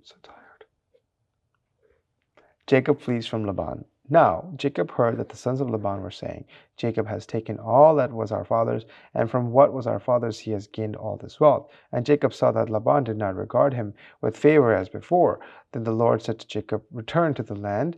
So tired. Jacob flees from Laban. Now Jacob heard that the sons of Laban were saying, Jacob has taken all that was our father's, and from what was our father's he has gained all this wealth. And Jacob saw that Laban did not regard him with favor as before. Then the Lord said to Jacob, return to the land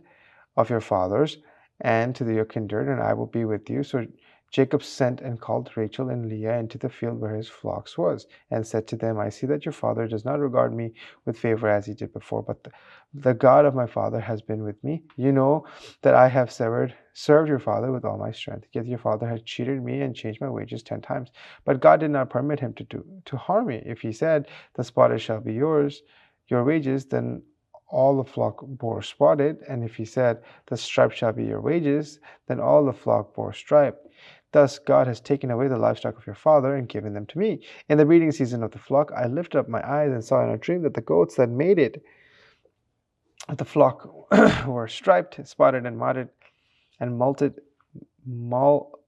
of your fathers and to your kindred, and I will be with you. So Jacob sent and called Rachel and Leah into the field where his flocks was, and said to them, I see that your father does not regard me with favor as he did before, but the God of my father has been with me. You know that I have served your father with all my strength. Yet your father has cheated me and changed my wages 10 times. But God did not permit him to harm me. If he said, the spotted shall be yours, your wages, then all the flock bore spotted, and if he said, the stripe shall be your wages, then all the flock bore stripe. Thus God has taken away the livestock of your father and given them to me. In the breeding season of the flock, I lifted up my eyes and saw in a dream that the goats that made it at the flock were striped, spotted, and mottled, and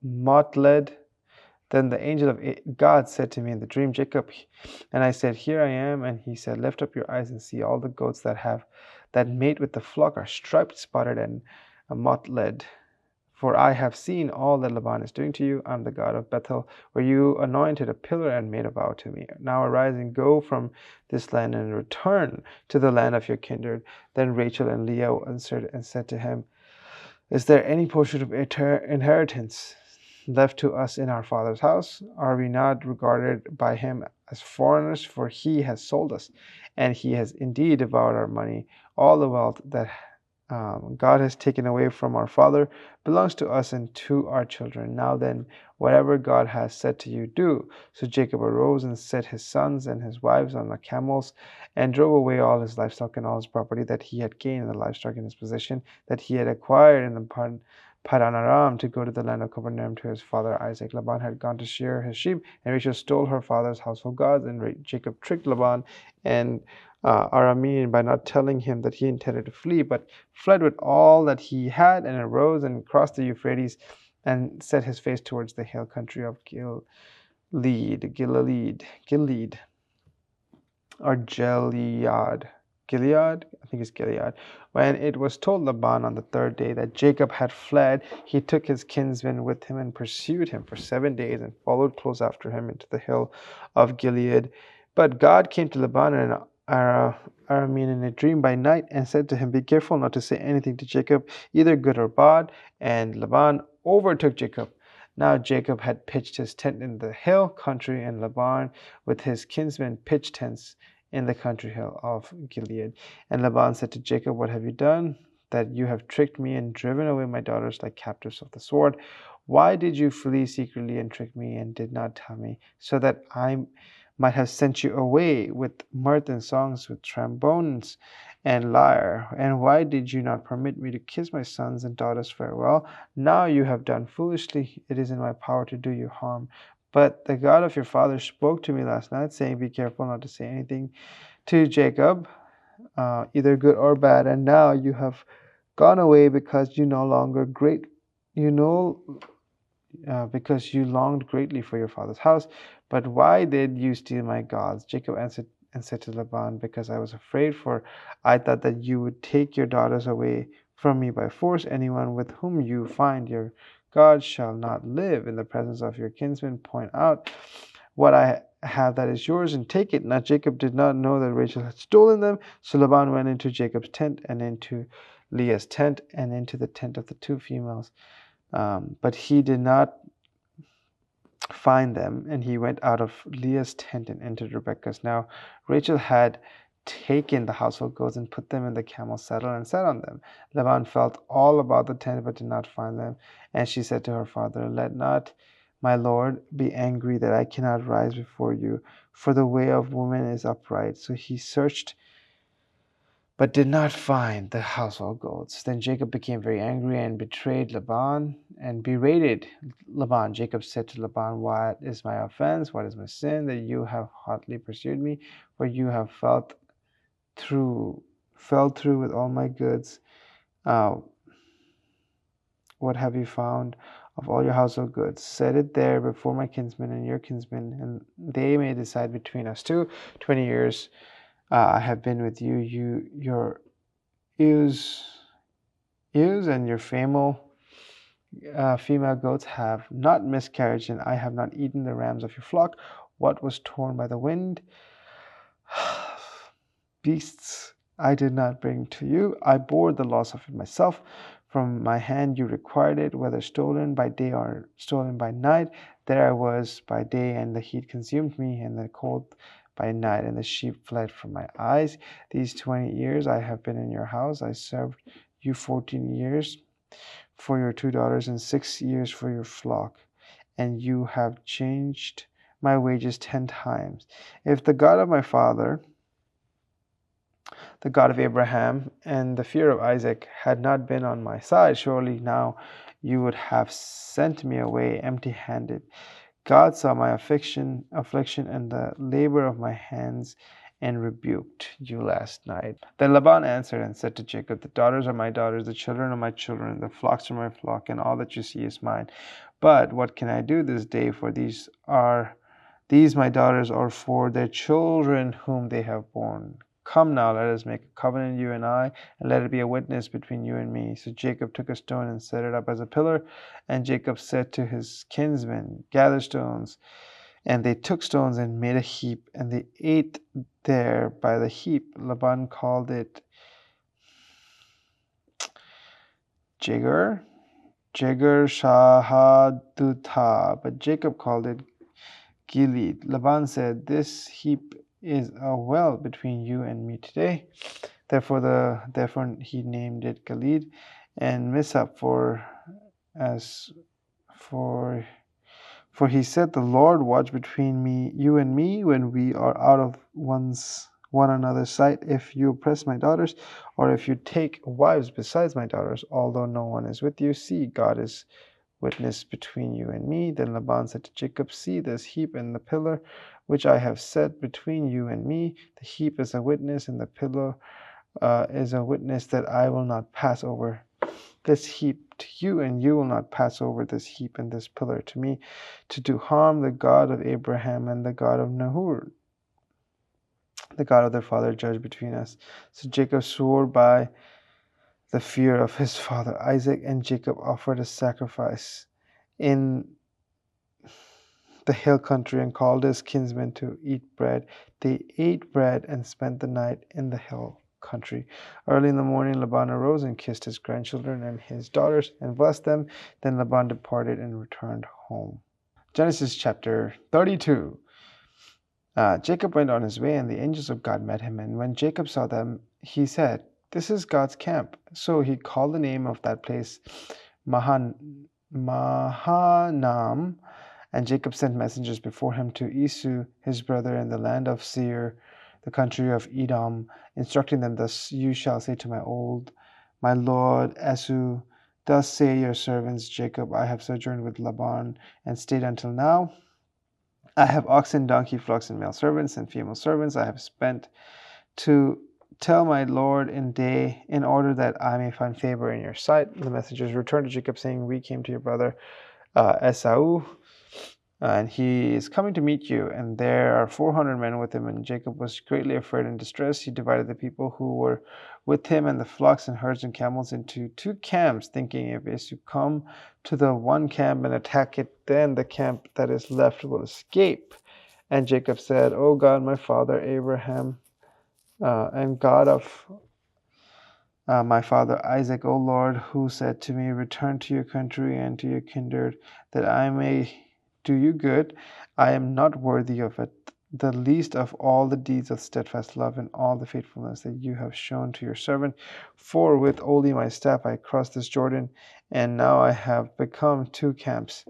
mottled. Then the angel of God said to me in the dream, Jacob. And I said, here I am. And he said, lift up your eyes and see all the goats that mate with the flock are striped, spotted, and mottled. For I have seen all that Laban is doing to you. I am the God of Bethel, where you anointed a pillar and made a vow to me. Now arise and go from this land and return to the land of your kindred. Then Rachel and Leah answered and said to him, is there any portion of inheritance left to us in our father's house? Are we not regarded by him as foreigners? For he has sold us, and he has indeed devoured our money. All the wealth that God has taken away from our father belongs to us and to our children. Now then, whatever God has said to you, do. So Jacob arose and set his sons and his wives on the camels and drove away all his livestock and all his property that he had gained in the livestock in his possession that he had acquired in the Padan Aram to go to the land of Capernaum to his father Isaac. Laban had gone to shear his sheep, and Rachel stole her father's household gods. And Jacob tricked Laban and Aramean by not telling him that he intended to flee, but fled with all that he had, and arose and crossed the Euphrates and set his face towards the hill country of Gilead, or Gilead, I think it's Gilead. When it was told Laban on the third day that Jacob had fled, he took his kinsman with him and pursued him for 7 days and followed close after him into the hill of Gilead. But God came to Laban and Aramean in a dream by night and said to him, be careful not to say anything to Jacob, either good or bad. And Laban overtook Jacob. Now Jacob had pitched his tent in the hill country, and Laban with his kinsmen pitched tents in the country hill of Gilead. And Laban said to Jacob, what have you done? That you have tricked me and driven away my daughters like captives of the sword. Why did you flee secretly and trick me and did not tell me, so that I might have sent you away with mirth and songs, with trombones and lyre? And why did you not permit me to kiss my sons and daughters farewell? Now you have done foolishly. It is in my power to do you harm. But the God of your father spoke to me last night, saying, be careful not to say anything to Jacob, either good or bad. And now you have gone away because because you longed greatly for your father's house. But why did you steal my gods? Jacob answered and said to Laban, because I was afraid, for I thought that you would take your daughters away from me by force. Anyone with whom you find your God shall not live. In the presence of your kinsmen, point out what I have that is yours and take it. Now Jacob did not know that Rachel had stolen them. So Laban went into Jacob's tent and into Leah's tent and into the tent of the two females. But he did not find them, and he went out of Leah's tent and entered Rebekah's. Now Rachel had taken the household goats and put them in the camel's saddle and sat on them. Laban felt all about the tent but did not find them. And she said to her father, let not my lord be angry that I cannot rise before you, for the way of women is upright. So he searched but did not find the household goats. Then Jacob became very angry and betrayed Laban and berated Laban. Jacob said to Laban, what is my offense? What is my sin that you have hotly pursued me? For you have fell through with all my goods. What have you found of all your household goods? Set it there before my kinsmen and your kinsmen, and they may decide between us two. 20 years I have been with you. Your ewes and your female goats have not miscarried, and I have not eaten the rams of your flock. What was torn by the wind, beasts I did not bring to you. I bore the loss of it myself. From my hand you required it, whether stolen by day or stolen by night. There I was by day, and the heat consumed me, and the cold by night, and the sheep fled from my eyes. These 20 years I have been in your house. I served you 14 years for your 2 daughters, and 6 years for your flock, and you have changed my wages 10 times. If the God of my father, the God of Abraham, and the fear of Isaac had not been on my side, surely now you would have sent me away empty handed. God saw my affliction and the labor of my hands, and rebuked you last night. Then Laban answered and said to Jacob, the daughters are my daughters, the children are my children, the flocks are my flock, and all that you see is mine. But what can I do this day? For these my daughters, or for their children whom they have borne. Come now, let us make a covenant, you and I, and let it be a witness between you and me. So Jacob took a stone and set it up as a pillar. And Jacob said to his kinsmen, gather stones. And they took stones and made a heap, and they ate there by the heap. Laban called it Jegar, Shahadutha, but Jacob called it Gilead. Laban said, this heap is a well between you and me today. Therefore he named it Gilead, and Mizpah as for he said, the Lord watch between you and me when we are out of one another's sight. If you oppress my daughters, or if you take wives besides my daughters, although no one is with you, see, God is witness between you and me. Then Laban said to Jacob, see this heap and the pillar which I have set between you and me. The heap is a witness, and the pillar is a witness that I will not pass over this heap to you, and you will not pass over this heap and this pillar to me, to do harm. The God of Abraham and the God of Nahor, the God of their father, judge between us. So Jacob swore by the fear of his father Isaac, and Jacob offered a sacrifice in the hill country and called his kinsmen to eat bread. They ate bread and spent the night in the hill country. Early in the morning, Laban arose and kissed his grandchildren and his daughters and blessed them. Then Laban departed and returned home. Genesis chapter 32. Jacob went on his way, and the angels of God met him. And when Jacob saw them, he said, this is God's camp. So he called the name of that place Mahanam. And Jacob sent messengers before him to Esau his brother in the land of Seir, the country of Edom, instructing them, thus you shall say to my lord Esau, thus say your servants Jacob, I have sojourned with Laban and stayed until now. I have oxen, donkey, flocks, and male servants and female servants. I have spent to tell my lord in order that I may find favor in your sight. The messengers returned to Jacob, saying, we came to your brother Esau, and he is coming to meet you, and there are 400 men with him. And Jacob was greatly afraid and distressed. He divided the people who were with him and the flocks and herds and camels into 2 camps, thinking, if Esau come to the one camp and attack it, then the camp that is left will escape. And Jacob said, O God, my father Abraham, and God of my father Isaac, O Lord, who said to me, return to your country and to your kindred, that I may do you good. I am not worthy of it, the least of all the deeds of steadfast love and all the faithfulness that you have shown to your servant. For with only my staff I crossed this Jordan, and now I have become 2 camps.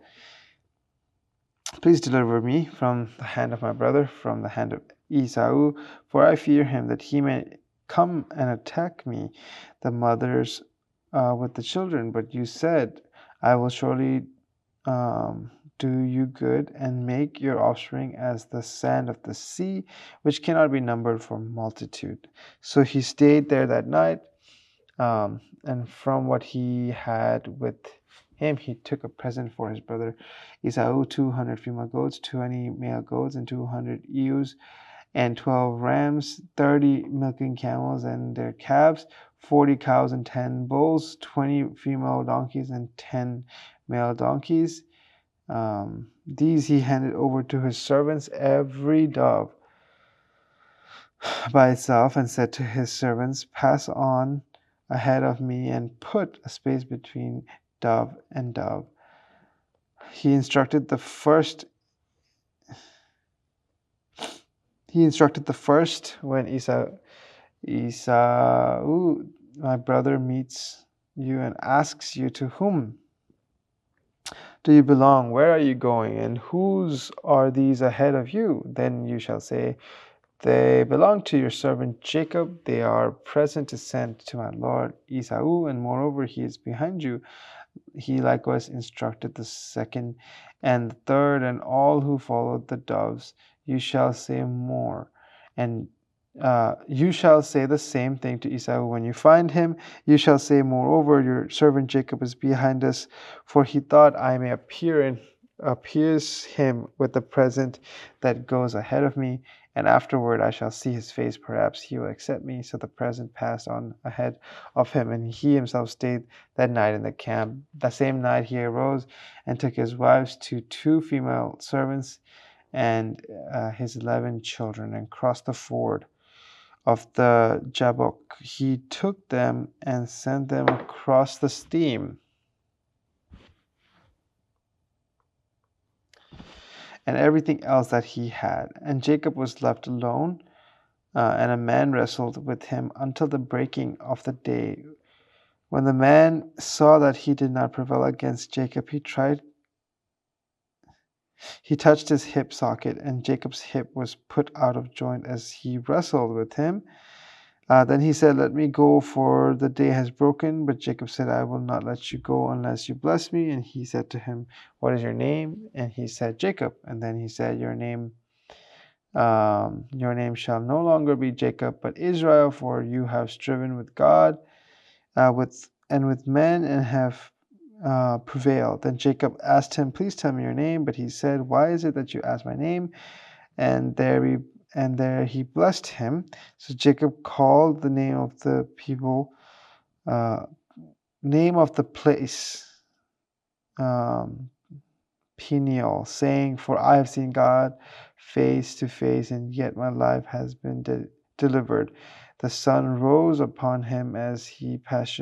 Please deliver me from the hand of my brother, from the hand of Esau, for I fear him, that he may come and attack me, the mothers with the children. But you said, I will surely do you good, and make your offspring as the sand of the sea, which cannot be numbered for multitude. So he stayed there that night, and from what he had with him, he took a present for his brother Esau, 200 female goats, 20 male goats, and 200 ewes, and 12 rams, 30 milking camels and their calves, 40 cows and 10 bulls, 20 female donkeys and 10 male donkeys. These he handed over to his servants, every dove by itself, and said to his servants, "Pass on ahead of me and put a space between dove and dove." He instructed the first when Esau, my brother, meets you and asks you, "To whom do you belong? Where are you going? And whose are these ahead of you?" Then you shall say, "They belong to your servant Jacob. They are present to send to my lord Esau, and moreover, he is behind you." He likewise instructed the second and the third and all who followed the doves. You shall say more, and you shall say the same thing to Esau when you find him. You shall say, "Moreover, your servant Jacob is behind us, for he thought I may appease him with the present that goes ahead of me, and afterward I shall see his face. Perhaps he will accept me." So the present passed on ahead of him, and he himself stayed that night in the camp. The same night he arose and took his wives, two female servants, and his 11 children, and crossed the ford of the Jabbok. He took them and sent them across the stream, and everything else that he had. And Jacob was left alone, and a man wrestled with him until the breaking of the day. When the man saw that he did not prevail against Jacob, he touched his hip socket, and Jacob's hip was put out of joint as he wrestled with him. Then he said, "Let me go, for the day has broken." But Jacob said, "I will not let you go unless you bless me." And he said to him, "What is your name?" And he said, "Jacob." And then he said, your name shall no longer be Jacob, but Israel, for you have striven with God, with men, and have prevailed." Then Jacob asked him, "Please tell me your name." But he said, "Why is it that you ask my name?" And there he blessed him. So Jacob called the name of the people, name of the place, um, Peniel, saying, "For I have seen God face to face, and yet my life has been delivered." The sun rose upon him as he passed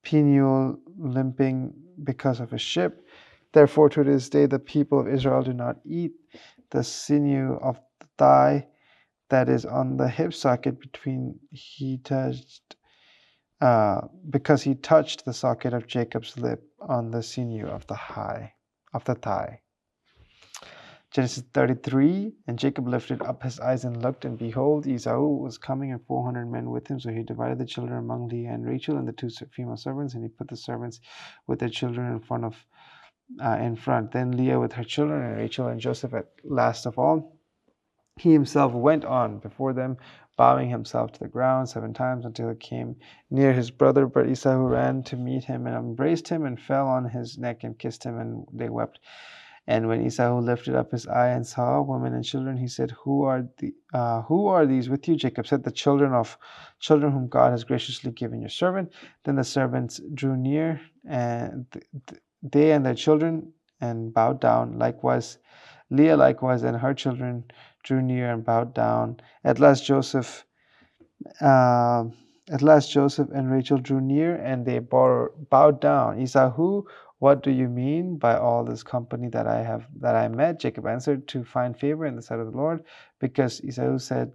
Peniel, limping because of a ship. Therefore, to this day, the people of Israel do not eat the sinew of the thigh that is on the hip socket because he touched the socket of Jacob's lip on the sinew of the thigh. Genesis 33. And Jacob lifted up his eyes and looked, and behold, Esau was coming, and 400 men with him. So he divided the children among Leah and Rachel and the two female servants, and he put the servants with their children in front. Then Leah with her children, and Rachel and Joseph at last of all. He himself went on before them, bowing himself to the ground 7 times until he came near his brother. But Esau ran to meet him and embraced him and fell on his neck and kissed him, and they wept. And when Esau lifted up his eye and saw women and children, he said, "Who are these with you?" Jacob said, "The children whom God has graciously given your servant." Then the servants drew near, and they and their children, and bowed down. Likewise, Leah and her children drew near and bowed down. At last Joseph and Rachel drew near, and they bowed down. Esau, "What do you mean by all this company that I met?" Jacob answered, "To find favor in the sight of the Lord." Because Esau said,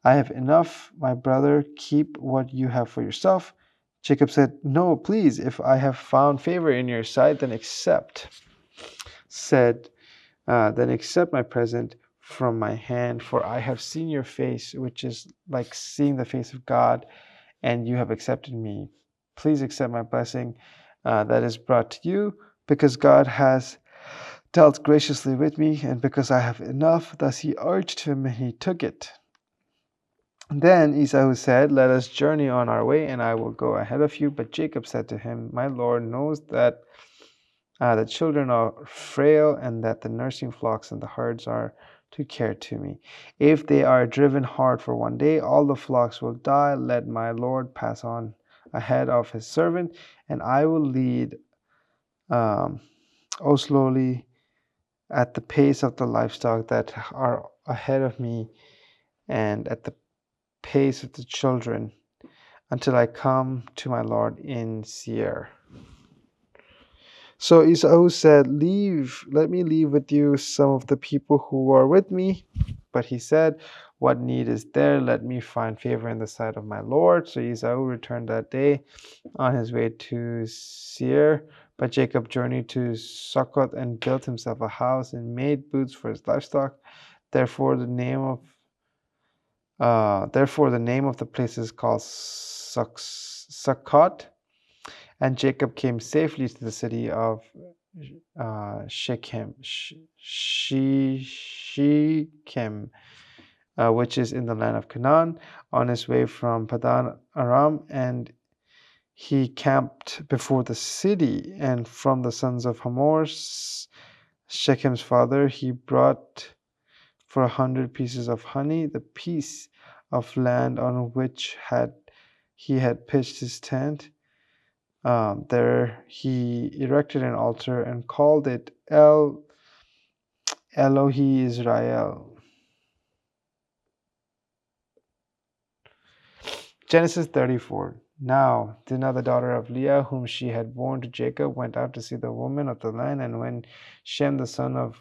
"I have enough, my brother, keep what you have for yourself." Jacob said, "No, please, if I have found favor in your sight, then accept my present from my hand, for I have seen your face, which is like seeing the face of God, and you have accepted me. Please accept my blessing that is brought to you, because God has dealt graciously with me, and because I have enough." Thus he urged him, and he took it. Then Esau said, "Let us journey on our way, and I will go ahead of you." But Jacob said to him, "My Lord knows that the children are frail, and that the nursing flocks and the herds are to care to me. If they are driven hard for one day, all the flocks will die. Let my Lord pass on ahead of his servant, and I will lead um, slowly at the pace of the livestock that are ahead of me, and at the pace of the children, until I come to my Lord in Seir. So Esau said, "Leave, let me leave with you some of the people who are with me." But he said, "What need is there? Let me find favor in the sight of my Lord." So Esau returned that day on his way to Seir. But Jacob journeyed to Succoth and built himself a house and made booths for his livestock. Therefore, the name of the place is called Succoth. And Jacob came safely to the city of Shechem, Shechem, which is in the land of Canaan, on his way from Padan Aram, and he camped before the city. And from the sons of Hamor, Shechem's father, he brought for 100 pieces of honey, the piece of land on which he had pitched his tent. There he erected an altar and called it Elohi Israel. Genesis 34. Now Dinah, the daughter of Leah, whom she had borne to Jacob, went out to see the woman of the land. And when Shem, the son of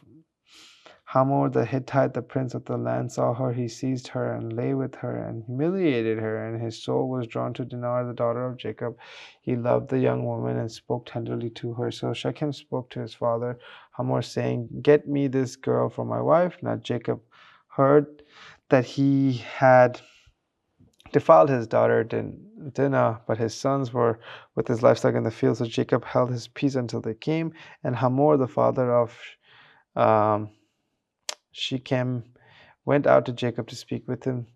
Hamor the Hittite, the prince of the land, saw her, he seized her and lay with her and humiliated her. And his soul was drawn to Dinah, the daughter of Jacob. He loved the young woman and spoke tenderly to her. So Shechem spoke to his father Hamor, saying, "Get me this girl for my wife." Now Jacob heard that he had defiled his daughter Dinah, but his sons were with his livestock in the field. So Jacob held his peace until they came. And Hamor, the father of Shechem, went out to Jacob to speak with him.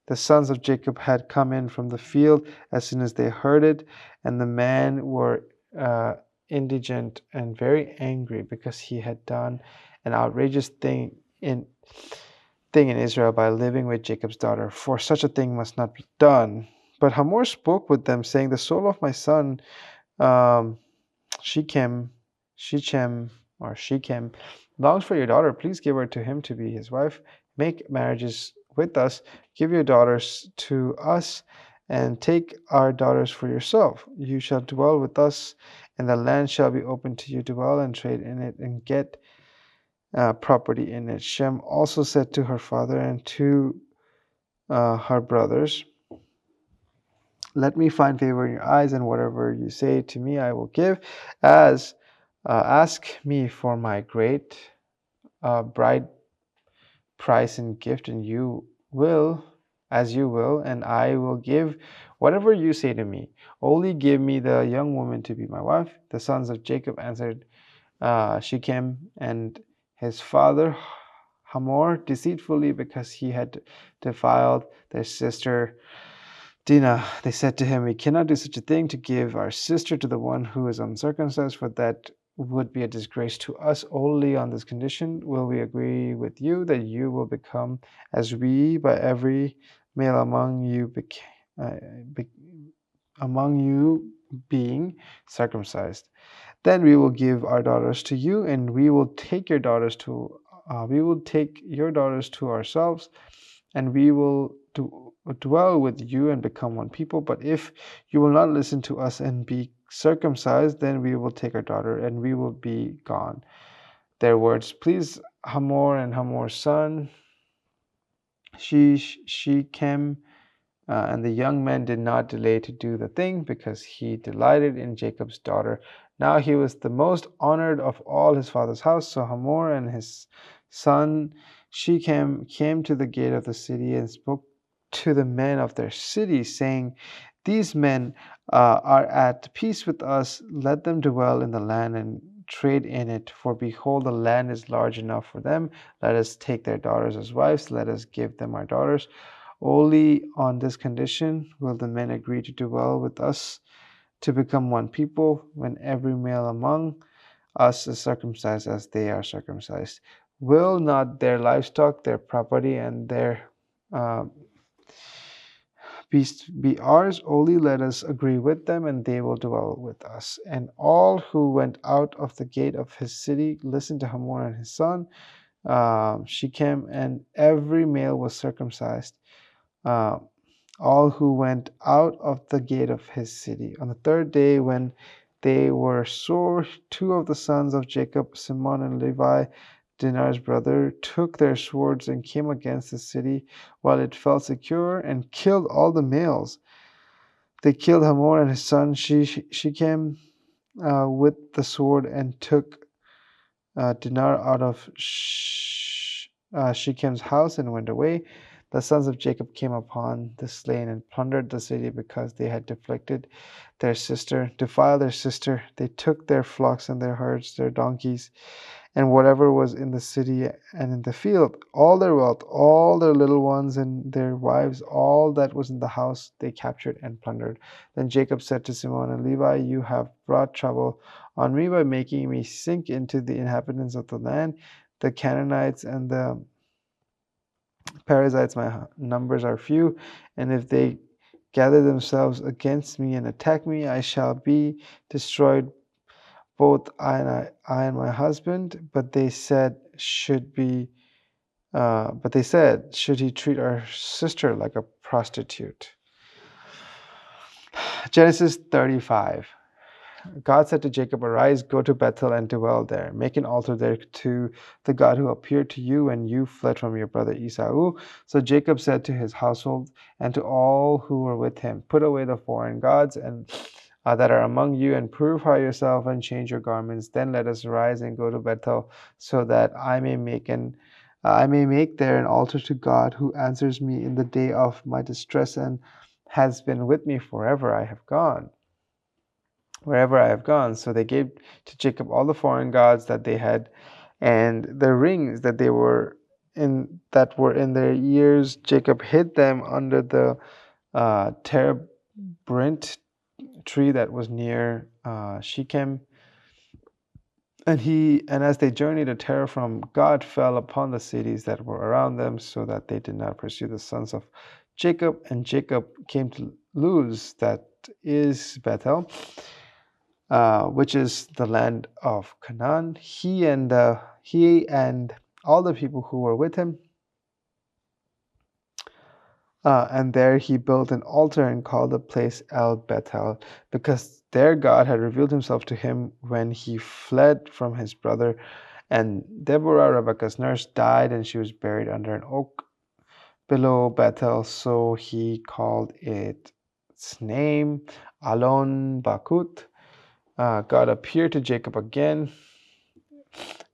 The sons of Jacob had come in from the field as soon as they heard it, and the men were indigent and very angry because he had done an outrageous thing in Israel by living with Jacob's daughter, for such a thing must not be done. But Hamor spoke with them, saying, "The soul of my son Shechem longs for your daughter. Please give her to him to be his wife. Make marriages with us. Give your daughters to us, and take our daughters for yourself. You shall dwell with us, and the land shall be open to you. Dwell and trade in it, and get property in it." Shem also said to her father and to her brothers, "Let me find favor in your eyes, and whatever you say to me I will give. As Ask me for my great bride price and gift, and you will, and I will give whatever you say to me. Only give me the young woman to be my wife." The sons of Jacob answered Shechem and his father Hamor deceitfully, because he had defiled their sister Dinah. They said to him, "We cannot do such a thing, to give our sister to the one who is uncircumcised, for that would be a disgrace to us. Only on this condition will we agree with you, that you will become as we, by every male among you being circumcised. Then we will give our daughters to you, and we will take your daughters to ourselves, and we will dwell with you and become one people. But if you will not listen to us and be circumcised, then we will take our daughter and we will be gone." Their words pleased Hamor and Hamor's son Shechem, and the young man did not delay to do the thing, because he delighted in Jacob's daughter. Now he was the most honored of all his father's house. So Hamor and his son Shechem came to the gate of the city and spoke to the men of their city, saying, "These men are at peace with us. Let them dwell in the land and trade in it. For behold, the land is large enough for them. Let us take their daughters as wives. Let us give them our daughters. Only on this condition will the men agree to dwell with us, to become one people, when every male among us is circumcised as they are circumcised. will not their livestock, their property, and their uh, beasts be ours? Only let us agree with them, and they will dwell with us. And all who went out of the gate of his city listened to Hamor and his son Shechem, and every male was circumcised. Uh, all who went out of the gate of his city. On the third day, when they were sore, two of the sons of Jacob, Simeon and Levi, Dinar's brother, took their swords and came against the city while it felt secure and killed all the males. They killed Hamor and his son Shechem with the sword and took Dinar out of Shechem's house and went away. The sons of Jacob came upon the slain and plundered the city because they had defiled their sister. They took their flocks and their herds, their donkeys, and whatever was in the city and in the field, all their wealth, all their little ones and their wives, all that was in the house, they captured and plundered. Then Jacob said to Simeon and Levi, "You have brought trouble on me by making me sink into the inhabitants of the land, the Canaanites and the Perizzites. My numbers are few, and if they gather themselves against me and attack me, I shall be destroyed, both I and my husband." But they said, "Should he treat our sister like a prostitute?" Genesis 35. God said to Jacob, "Arise, go to Bethel and dwell there. Make an altar there to the God who appeared to you when you fled from your brother Esau." So Jacob said to his household and to all who were with him, "Put away the foreign gods and that are among you, and purify yourself and change your garments. Then let us rise and go to Bethel, so that I may make there an altar to God who answers me in the day of my distress and has been with me forever. I have gone." Wherever I have gone. So they gave to Jacob all the foreign gods that they had, and the rings that were in their ears. Jacob hid them under the terebinth tree that was near Shechem. And as they journeyed, a terror from God fell upon the cities that were around them, so that they did not pursue the sons of Jacob. And Jacob came to Luz, that is Bethel, which is the land of Canaan. He and all the people who were with him. And there he built an altar and called the place El Bethel, because there God had revealed himself to him when he fled from his brother. And Deborah, Rebekah's nurse, died, and she was buried under an oak below Bethel. So he called its name Alon Bakut. God appeared to Jacob again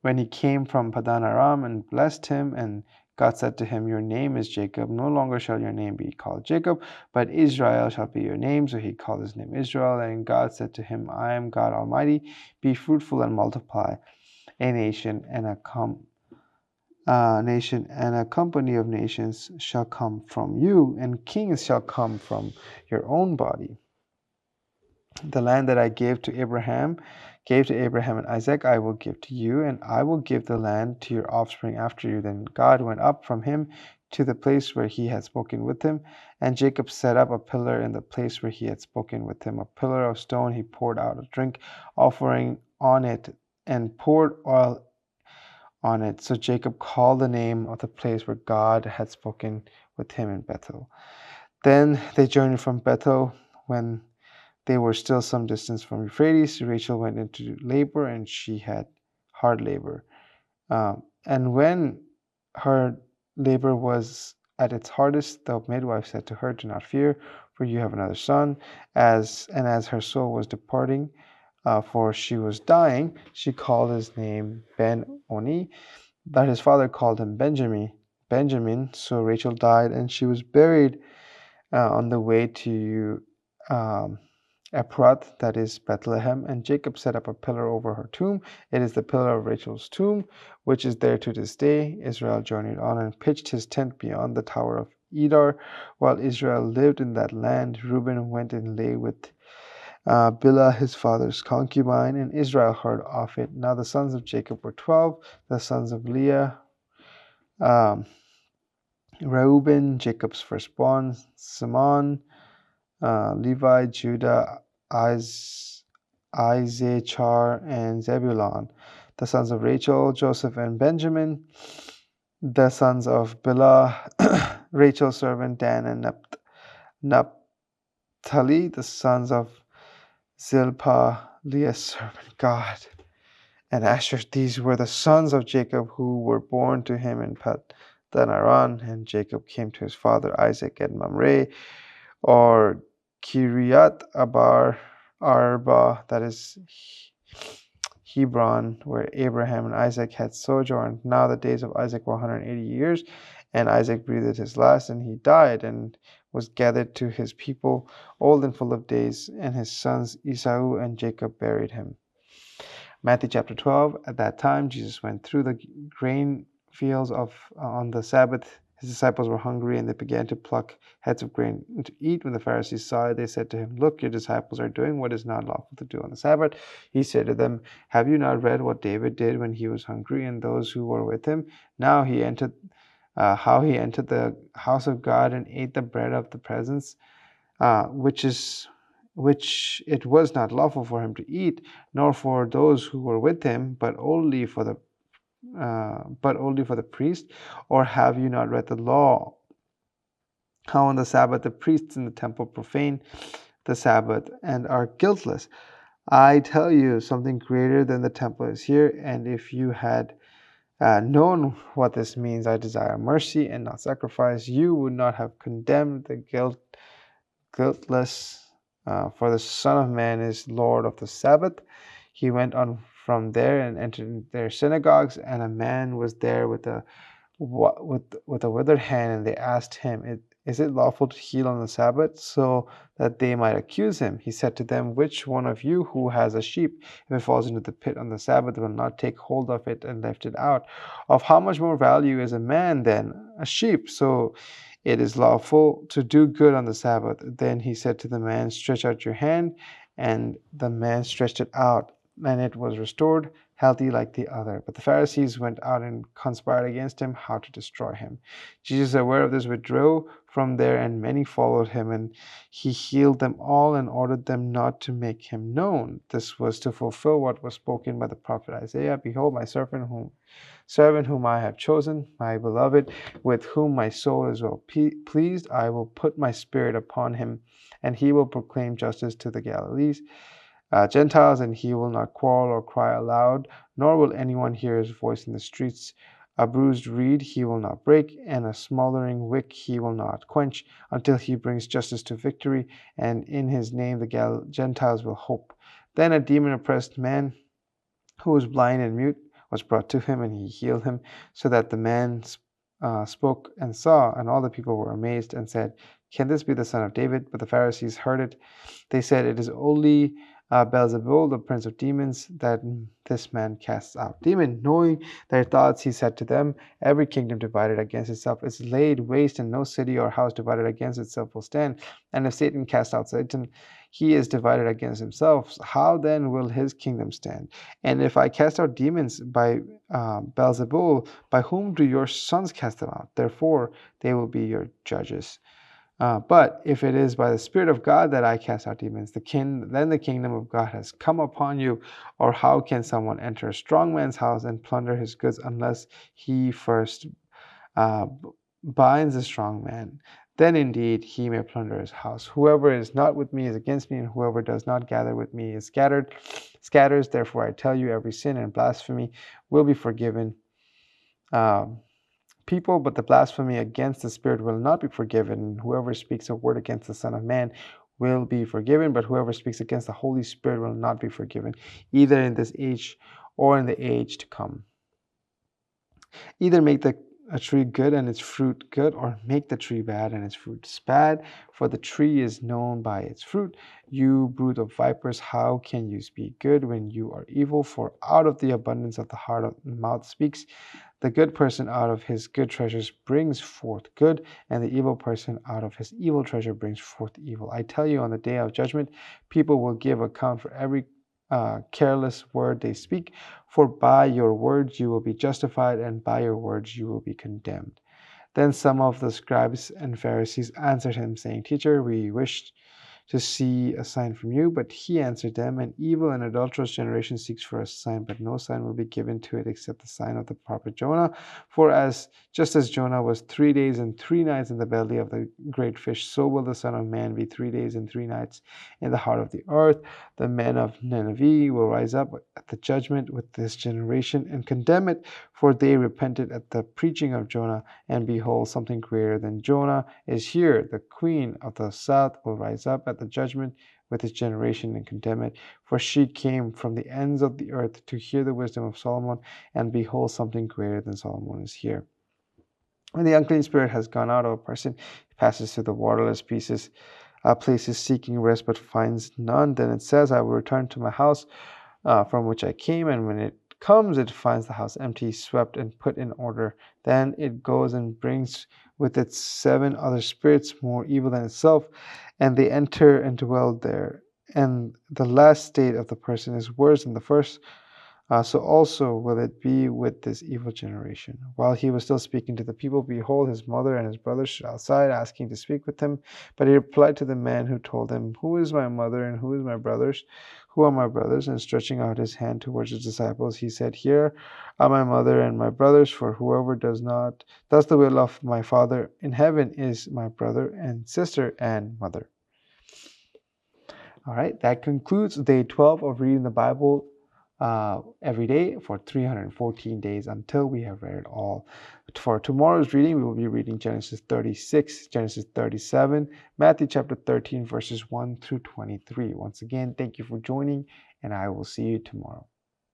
when he came from Padan Aram and blessed him. And God said to him, "Your name is Jacob. No longer shall your name be called Jacob, but Israel shall be your name." So he called his name Israel. And God said to him, "I am God Almighty. Be fruitful and multiply. A nation and a company of nations shall come from you, and kings shall come from your own body. The land that I gave to Abraham and Isaac, I will give to you, and I will give the land to your offspring after you." Then God went up from him to the place where he had spoken with him, and Jacob set up a pillar in the place where he had spoken with him, a pillar of stone. He poured out a drink offering on it and poured oil on it. So Jacob called the name of the place where God had spoken with him in Bethel. Then they journeyed from Bethel. When they were still some distance from Euphrates, Rachel went into labor, and she had hard labor. And when her labor was at its hardest, the midwife said to her, "Do not fear, for you have another son." As her soul was departing, for she was dying, she called his name Ben-Oni, that his father called him Benjamin. So Rachel died, and she was buried on the way to Ephrath, that is Bethlehem. And Jacob set up a pillar over her tomb. It is the pillar of Rachel's tomb, which is there to this day. Israel journeyed on and pitched his tent beyond the tower of Edar. While Israel lived in that land, Reuben went and lay with Bilhah his father's concubine, and Israel heard of it. Now the sons of Jacob were 12, the sons of Leah, um, Reuben, Jacob's firstborn, Simeon, Levi, Judah, Issachar, and Zebulun. The sons of Rachel, Joseph and Benjamin. The sons of Bilhah, Rachel's servant Dan and Naphtali. The sons of Zilpah, Leah's servant God, and Asher. These were the sons of Jacob who were born to him in Paddan Aram. And Jacob came to his father Isaac at Mamre, or Kiriath Arba, that is Hebron, where Abraham and Isaac had sojourned. Now the days of Isaac were 180 years, and Isaac breathed his last, and he died, and was gathered to his people, old and full of days, and his sons Esau and Jacob buried him. Matthew chapter 12. At that time, Jesus went through the grain fields on the Sabbath. His disciples were hungry, and they began to pluck heads of grain to eat. When the Pharisees saw it, they said to him, "Look, your disciples are doing what is not lawful to do on the Sabbath." He said to them, "Have you not read what David did when he was hungry, and those who were with him? Now he entered, how he entered the house of God and ate the bread of the presence, which it was not lawful for him to eat, nor for those who were with him, but only for the priest. Or have you not read the law, how on the Sabbath the priests in the temple profane the Sabbath and are guiltless? I tell you, something greater than the temple is here. And if you had known what this means, I desire mercy and not sacrifice, you would not have condemned the guiltless. For the Son of Man is Lord of the Sabbath. He went on from there and entered their synagogues, and a man was there with a withered hand, and they asked him, "Is it lawful to heal on the Sabbath?" So that they might accuse him. He said to them, "Which one of you who has a sheep, if it falls into the pit on the Sabbath, will not take hold of it and lift it out? Of how much more value is a man than a sheep? So it is lawful to do good on the Sabbath." Then he said to the man, "Stretch out your hand." And the man stretched it out, and it was restored, healthy like the other. But the Pharisees went out and conspired against him, how to destroy him. Jesus, aware of this, withdrew from there, and many followed him, and he healed them all and ordered them not to make him known. This was to fulfill what was spoken by the prophet Isaiah: "Behold, my servant whom I have chosen, my beloved, with whom my soul is well pleased. I will put my spirit upon him, and he will proclaim justice to the Gentiles, and he will not quarrel or cry aloud, nor will anyone hear his voice in the streets. A bruised reed he will not break, and a smoldering wick he will not quench, until he brings justice to victory, and in his name the Gentiles will hope." Then a demon-oppressed man who was blind and mute was brought to him, and he healed him, so that the man spoke and saw, and all the people were amazed and said, "Can this be the son of David?" But the Pharisees heard it. They said, "It is only Beelzebul, the prince of demons, that this man casts out demons." Knowing their thoughts, he said to them, "Every kingdom divided against itself is laid waste, and no city or house divided against itself will stand. And if Satan cast out Satan, he is divided against himself. How then will his kingdom stand? And if I cast out demons by Beelzebul, by whom do your sons cast them out? Therefore, they will be your judges. But if it is by the Spirit of God that I cast out demons, then the kingdom of God has come upon you. Or how can someone enter a strong man's house and plunder his goods unless he first uh, binds the strong man? Then indeed he may plunder his house. Whoever is not with me is against me, and whoever does not gather with me is scatters. Therefore I tell you, every sin and blasphemy will be forgiven people, but the blasphemy against the Spirit will not be forgiven. Whoever speaks a word against the Son of Man will be forgiven, but whoever speaks against the Holy Spirit will not be forgiven, either in this age or in the age to come. Either make a tree good and its fruit good, or make the tree bad and its fruit bad, for the tree is known by its fruit. You brood of vipers, how can you speak good when you are evil? For out of the abundance of the heart, the mouth speaks. The good person out of his good treasures brings forth good, and the evil person out of his evil treasure brings forth evil. I tell you, on the day of judgment, people will give account for every careless word they speak. For by your words you will be justified, and by your words you will be condemned. Then some of the scribes and Pharisees answered him, saying, Teacher, we wished to see a sign from you. But he answered them, An evil and adulterous generation seeks for a sign, but no sign will be given to it except the sign of the prophet Jonah. For just as Jonah was 3 days and 3 nights in the belly of the great fish, so will the Son of Man be 3 days and 3 nights in the heart of the earth. The men of Nineveh will rise up at the judgment with this generation and condemn it, for they repented at the preaching of Jonah. And behold, something greater than Jonah is here. The queen of the south will rise up at the judgment with this generation and condemn it. For she came from the ends of the earth to hear the wisdom of Solomon, and behold, something greater than Solomon is here. When the unclean spirit has gone out of a person, he passes through the waterless places seeking rest, but finds none. Then it says, I will return to my house from which I came, and when it comes, it finds the house empty, swept, and put in order. Then it goes and brings with it 7 other spirits more evil than itself, and they enter and dwell there. And the last state of the person is worse than the first. So also will it be with this evil generation. While he was still speaking to the people, behold, his mother and his brothers stood outside, asking to speak with him. But he replied to the man who told him, Who is my mother and who is my brothers? Who are my brothers? And stretching out his hand towards his disciples, he said, Here are my mother and my brothers, for whoever does the will of my Father in heaven is my brother and sister and mother. All right, that concludes day 12 of reading the Bible every day for 314 days until we have read it all. For tomorrow's reading, we will be reading Genesis 36, Genesis 37, Matthew chapter 13, verses 1 through 23. Once again, thank you for joining, and I will see you tomorrow.